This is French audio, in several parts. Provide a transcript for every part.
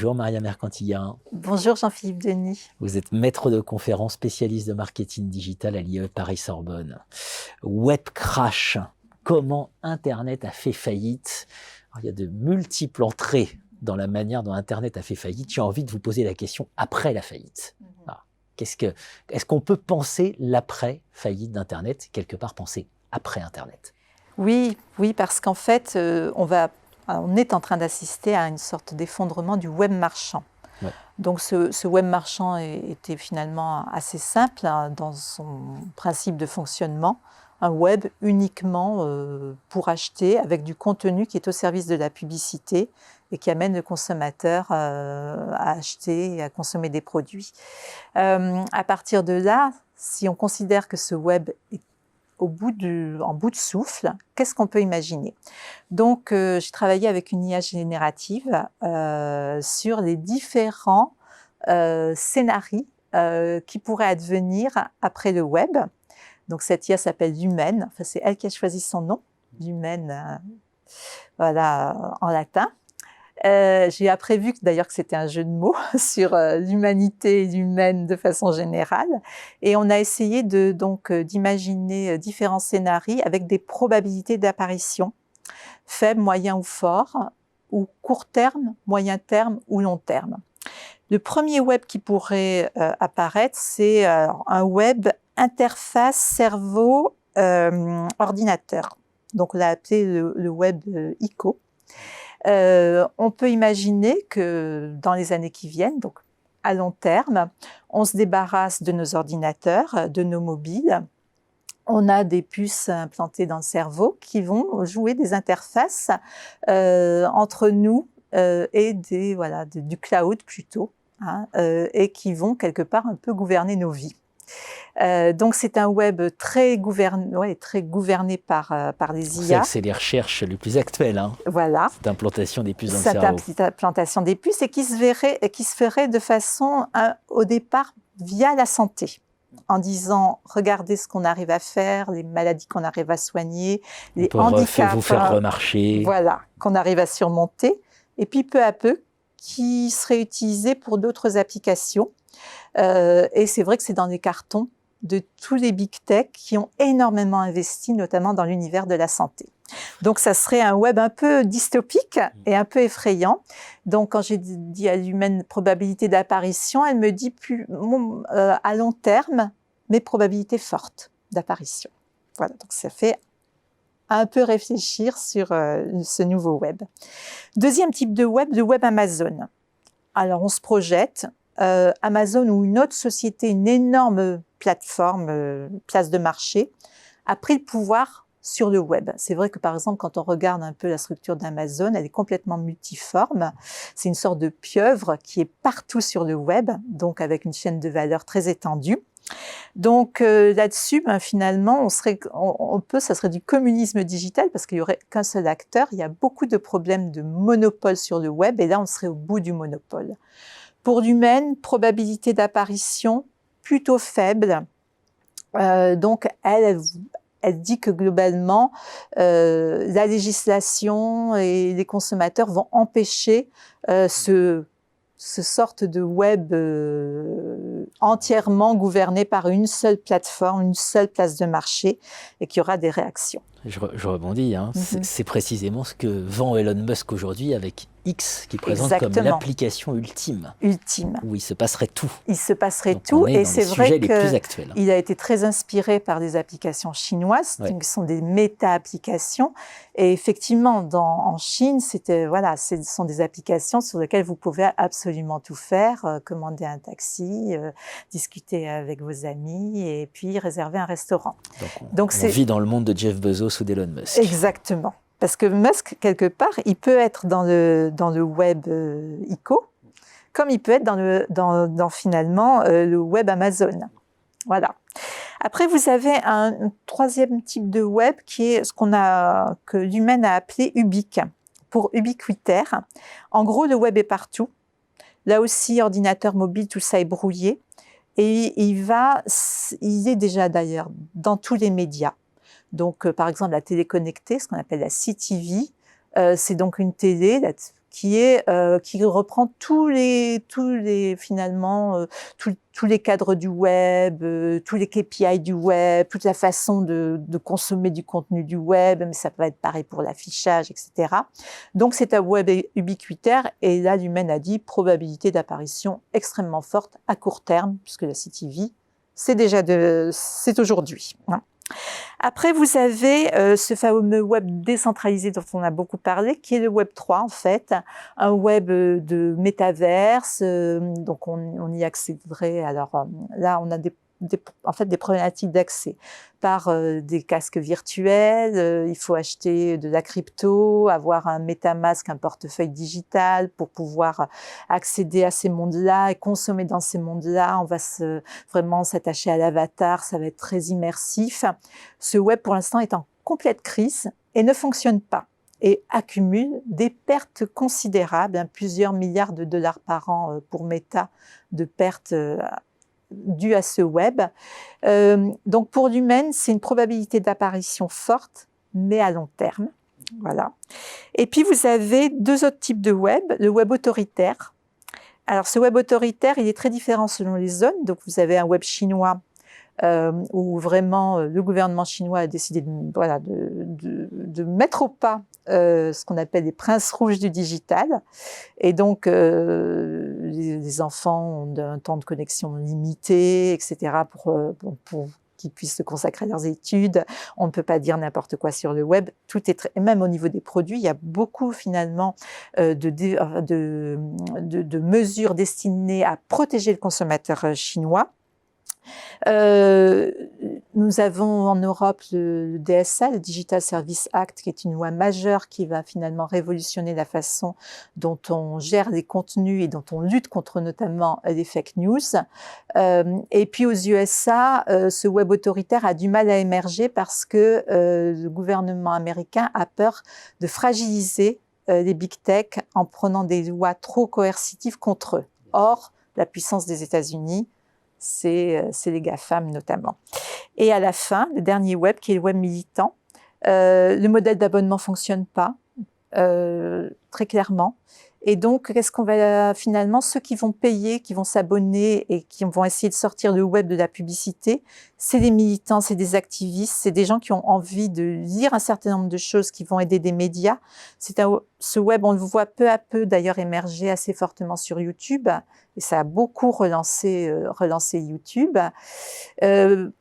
Bonjour Maria Mercantilla. Bonjour Jean-Philippe Denis. Vous êtes maître de conférence spécialiste de marketing digital à l'IE Paris-Sorbonne. Web crash, comment Internet a fait faillite? Alors, il y a de multiples entrées dans la manière dont Internet a fait faillite. J'ai envie de vous poser la question après la faillite. Alors, est-ce qu'on peut penser l'après-faillite d'Internet, quelque part penser après Internet? Oui, parce qu'en fait, on est en train d'assister à une sorte d'effondrement du web marchand. Ouais. Donc ce web marchand était finalement assez simple dans son principe de fonctionnement. Un web uniquement pour acheter, avec du contenu qui est au service de la publicité et qui amène le consommateur à acheter et à consommer des produits. À partir de là, si on considère que ce web est en bout de souffle, qu'est-ce qu'on peut imaginer? Donc, j'ai travaillé avec une IA générative sur les différents scénarios qui pourraient advenir après le web. Donc, cette IA s'appelle Lumen. Enfin, c'est elle qui a choisi son nom, Lumen, voilà, en latin. J'ai après vu d'ailleurs que c'était un jeu de mots sur l'humanité et l'humaine de façon générale. Et on a essayé d'imaginer différents scénarios avec des probabilités d'apparition, faibles, moyens ou forts, ou court terme, moyen terme ou long terme. Le premier web qui pourrait apparaître, c'est un web interface cerveau-ordinateur. Donc on l'a appelé le web ICO. On peut imaginer que dans les années qui viennent, donc à long terme, on se débarrasse de nos ordinateurs, de nos mobiles. On a des puces implantées dans le cerveau qui vont jouer des interfaces entre nous et du cloud plutôt, et qui vont quelque part un peu gouverner nos vies. Donc c'est un web très gouverné par les IA. C'est les recherches les plus actuelles. Voilà. Cette implantation des puces dans le cerveau. Cette implantation des puces et qui se ferait de façon, au départ, via la santé. En disant, regardez ce qu'on arrive à faire, les maladies qu'on arrive à soigner, les handicaps. Vous faire remarcher. Voilà, qu'on arrive à surmonter. Et puis peu à peu, qui serait utilisé pour d'autres applications. Et c'est vrai que c'est dans les cartons de tous les big tech qui ont énormément investi, notamment dans l'univers de la santé. Donc, ça serait un web un peu dystopique et un peu effrayant. Donc, quand j'ai dit à l'humaine probabilité d'apparition, elle me dit à long terme, mais probabilité forte d'apparition. Voilà, donc ça fait un peu réfléchir sur ce nouveau web. Deuxième type de web, le web Amazon. Alors, on se projette. Amazon ou une autre société, une énorme plateforme, place de marché, a pris le pouvoir sur le web. C'est vrai que par exemple, quand on regarde un peu la structure d'Amazon, elle est complètement multiforme. C'est une sorte de pieuvre qui est partout sur le web, donc avec une chaîne de valeur très étendue. Donc là-dessus, finalement, ça serait du communisme digital parce qu'il n'y aurait qu'un seul acteur. Il y a beaucoup de problèmes de monopole sur le web et là, on serait au bout du monopole. Pour l'humaine, probabilité d'apparition plutôt faible. Donc, elle dit que globalement, la législation et les consommateurs vont empêcher ce sorte de web entièrement gouverné par une seule plateforme, une seule place de marché, et qu'il y aura des réactions. Je rebondis, c'est précisément ce que vend Elon Musk aujourd'hui avec X, qui présente comme l'application ultime. Où il se passerait tout. Il se passerait tout, et c'est vrai qu'il a été très inspiré par des applications chinoises, qui sont des méta-applications. Et effectivement, en Chine, ce sont des applications sur lesquelles vous pouvez absolument tout faire, commander un taxi, discuter avec vos amis, et puis réserver un restaurant. Donc on vit dans le monde de Jeff Bezos ou d'Elon Musk. Exactement. Parce que Musk, quelque part, il peut être dans le web ICO, comme il peut être dans finalement le web Amazon. Voilà. Après, vous avez un troisième type de web qui est que l'humaine a appelé ubique, pour ubiquitaire. En gros, le web est partout. Là aussi, ordinateur mobile, tout ça est brouillé. Et il est déjà d'ailleurs dans tous les médias. Donc, par exemple, la télé connectée, ce qu'on appelle la CTV, c'est donc une télé qui reprend tous les finalement tous les cadres du web, tous les KPI du web, toute la façon de consommer du contenu du web, mais ça peut être pareil pour l'affichage, etc. Donc c'est un web ubiquitaire, et là Lumen a dit probabilité d'apparition extrêmement forte à court terme, puisque la CTV c'est aujourd'hui. Hein. Après, vous avez ce fameux web décentralisé dont on a beaucoup parlé, qui est le Web 3 en fait, un web de métaverse. Donc on y accéderait. Alors là, on a en fait des problématiques d'accès par des casques virtuels. Il faut acheter de la crypto, avoir un MetaMask, un portefeuille digital pour pouvoir accéder à ces mondes-là et consommer dans ces mondes-là. On va vraiment s'attacher à l'avatar, ça va être très immersif. Ce web, pour l'instant, est en complète crise et ne fonctionne pas et accumule des pertes considérables, plusieurs milliards de dollars par an pour Meta de pertes dues à ce web. Donc pour Lumen, c'est une probabilité d'apparition forte, mais à long terme. Voilà. Et puis vous avez deux autres types de web. Le web autoritaire. Alors ce web autoritaire, il est très différent selon les zones. Donc vous avez un web chinois où vraiment le gouvernement chinois a décidé de mettre au pas ce qu'on appelle les princes rouges du digital. Et donc, les enfants ont un temps de connexion limité, etc., pour qu'ils puissent se consacrer à leurs études. On ne peut pas dire n'importe quoi sur le web. Tout est et même au niveau des produits, il y a beaucoup finalement de mesures destinées à protéger le consommateur chinois. Nous avons en Europe le DSA, le Digital Service Act, qui est une loi majeure qui va finalement révolutionner la façon dont on gère les contenus et dont on lutte contre notamment les fake news. Et puis aux USA, ce web autoritaire a du mal à émerger parce que le gouvernement américain a peur de fragiliser les big tech en prenant des lois trop coercitives contre eux. Or, la puissance des États-Unis, c'est les GAFAM notamment. Et à la fin, le dernier web, qui est le web militant, le modèle d'abonnement ne fonctionne pas, très clairement. Et donc, qu'est-ce qu'on va finalement, ceux qui vont payer, qui vont s'abonner et qui vont essayer de sortir le web de la publicité, c'est des militants, c'est des activistes, c'est des gens qui ont envie de lire un certain nombre de choses qui vont aider des médias. Ce web, on le voit peu à peu d'ailleurs émerger assez fortement sur YouTube, et ça a beaucoup relancé YouTube.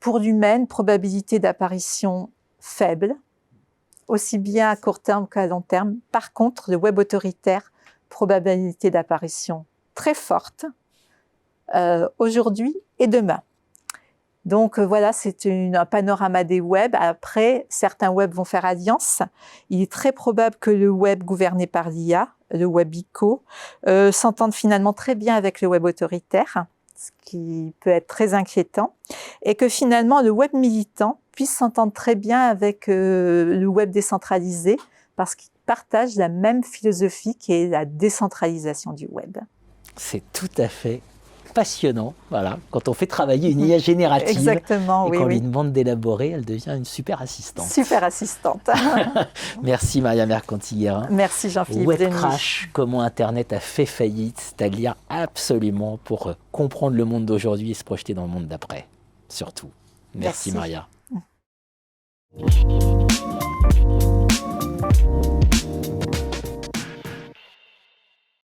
Pour Lumen, probabilité d'apparition faible, aussi bien à court terme qu'à long terme. Par contre, le web autoritaire, probabilité d'apparition très forte aujourd'hui et demain. Donc voilà, c'est un panorama des webs. Après, certains webs vont faire alliance. Il est très probable que le web gouverné par l'IA, le web ICO, s'entende finalement très bien avec le web autoritaire, ce qui peut être très inquiétant, et que finalement le web militant puisse s'entendre très bien avec le web décentralisé, parce qu'ils partagent la même philosophie qui est la décentralisation du web. C'est tout à fait passionnant, voilà. Quand on fait travailler une IA générative, exactement, et oui, qu'on lui demande d'élaborer, elle devient une super assistante. Super assistante. Merci Maria Mercanti-Guérin. Merci Jean-Philippe. Web Crash, comment Internet a fait faillite, c'est à lire absolument pour comprendre le monde d'aujourd'hui et se projeter dans le monde d'après, surtout. Merci Maria.